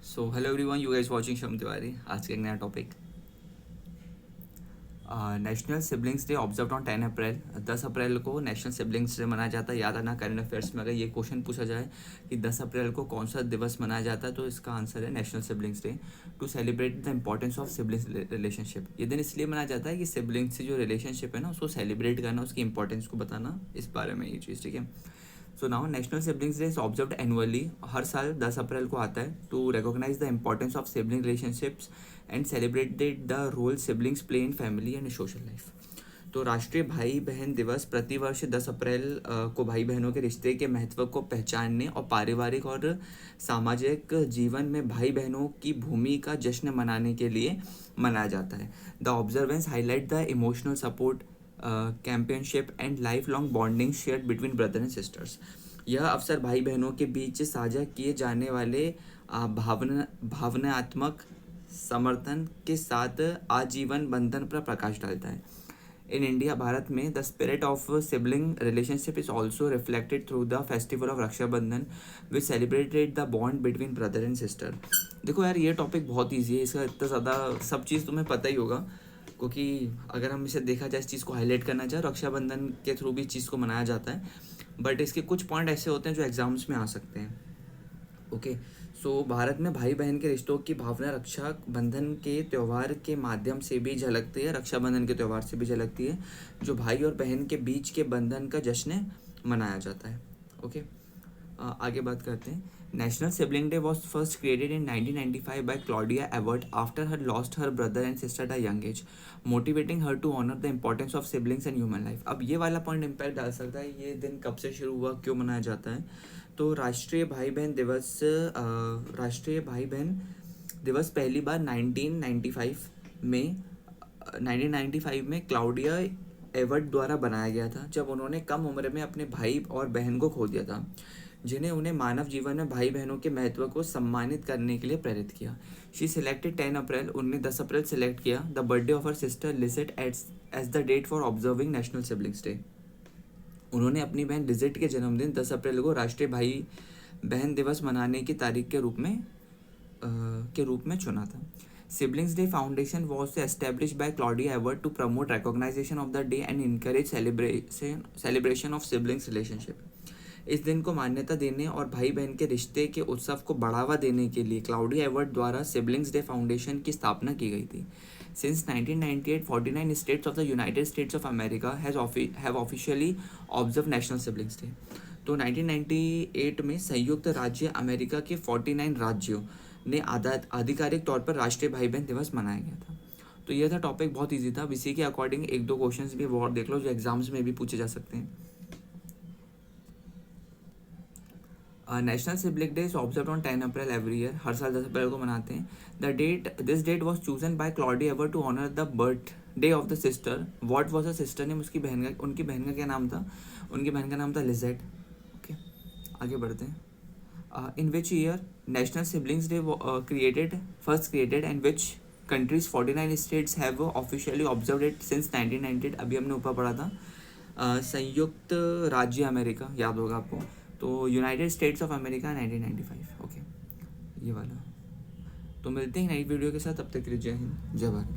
So hello everyone, you guys watching शम तिवारी। आज का एक नया topic, national siblings day observe on 10 अप्रैल। 10 अप्रैल को नेशनल सिबलिंग्स डे मनाया जाता है। याद आना करंट अफेयर्स में अगर ये क्वेश्चन पूछा जाए कि 10 अप्रैल को कौन सा दिवस मनाया जाता है, तो इसका आंसर है national siblings day, to celebrate the importance of siblings relationship. ये दिन इसलिए मनाया जाता है कि सिबलिंग्स से जो रिलेशनशिप है ना, उसको सेलिब्रेट करना, उसकी इंपॉर्टेंस को बताना, इस बारे में ये चीज़, ठीक है। So now national siblings day is observed annually, हर साल 10 अप्रैल को आता है, to recognise the importance of sibling relationships and celebrated the role siblings play in family and social life. तो राष्ट्रीय भाई बहन दिवस प्रतिवर्ष 10 अप्रैल को भाई बहनों के रिश्ते के महत्व को पहचानने और पारिवारिक और सामाजिक जीवन में भाई बहनों की भूमिका का जश्न मनाने के लिए मनाया जाता है। The observance highlight the emotional support, companionship and life long bonding shared between brother and sisters. यह अवसर भाई बहनों के बीच साझा किए जाने वाले भावनात्मक समर्थन के साथ आजीवन बंधन पर प्रकाश डालता है। इन इंडिया, भारत में, the spirit of sibling relationship is also reflected through the festival of Raksha Bandhan which celebrated the bond between brother and sister. देखो यार, ये टॉपिक बहुत ईजी है, इसका इतना ज़्यादा सब चीज़ तुम्हें पता ही होगा, क्योंकि अगर हम इसे देखा जाए, इस चीज़ को हाईलाइट करना चाहे, रक्षाबंधन के थ्रू भी इस चीज़ को मनाया जाता है, बट इसके कुछ पॉइंट ऐसे होते हैं जो एग्जाम्स में आ सकते हैं। ओके, सो भारत में भाई बहन के रिश्तों की भावना रक्षा बंधन के त्यौहार के माध्यम से भी झलकती है, रक्षाबंधन के त्यौहार से भी झलकती है, जो भाई और बहन के बीच के बंधन का जश्न मनाया जाता है। ओके, आगे बात करते हैं। National sibling day was first created in 1995 by Claudia Evert after her lost her brother and sister at a young age, motivating her to honour the importance of siblings in human life. अब ये वाला point impact डाल सकता है, ये दिन कब से शुरू हुआ, क्यों मनाया जाता है। तो राष्ट्रीय भाई बहन दिवस पहली बार 1995 में क्लाउडिया एवर्ट द्वारा बनाया गया था, जब उन्होंने कम उम्र में अपने भाई और बहन को खो दिया था, जिन्हें उन्हें मानव जीवन में भाई बहनों के महत्व को सम्मानित करने के लिए प्रेरित किया। शी सिलेक्टेड 10 अप्रैल, उन्होंने 10 अप्रैल सेलेक्ट किया, the birthday of her sister Lisette as the date for observing national siblings day. उन्होंने अपनी बहन लिजिट के जन्मदिन 10 अप्रैल को राष्ट्रीय भाई बहन दिवस मनाने की तारीख के रूप में चुना था। Siblings day foundation was establish by Claudia avert to promote recognization of the day and encourage celebration of siblings relationship. इस दिन को मान्यता देने और भाई बहन के रिश्ते के उत्सव को बढ़ावा देने के लिए क्लाउडिया एवर्ट द्वारा सिबलिंग्स डे फाउंडेशन की स्थापना की गई थी। Since 1998, 49 states of the United states of America have officially observe national siblings day. तो 1998 में संयुक्त राज्य अमेरिका के 49 राज्यों ने आधिकारिक तौर पर राष्ट्रीय भाई बहन दिवस मनाया गया था। तो यह था टॉपिक, बहुत ईजी था। इसी के अकॉर्डिंग एक दो क्वेश्चंस भी और देख लो जो एग्जाम्स में भी पूछे जा सकते हैं। National sibling day is observe on 10 April every year, हर साल 10 अप्रैल को मनाते हैं। This date was chosen by Claudia avert to honour the birthday of the sister. What was a sister name, उनकी बहन का क्या नाम था? उनकी बहन का नाम था लिजेट। ओके, आगे बढ़ते हैं। In which year national siblings day first created and which countries 49 states have officially observe it since 1998। अभी हमने ऊपर पढ़ा था, संयुक्त राज्य अमेरिका, याद होगा आपको, तो United states of America 1995। Okay, ये वाला। तो मिलते हैं नई वीडियो के साथ, तब तक के लिए जय हिंद, जय भारत।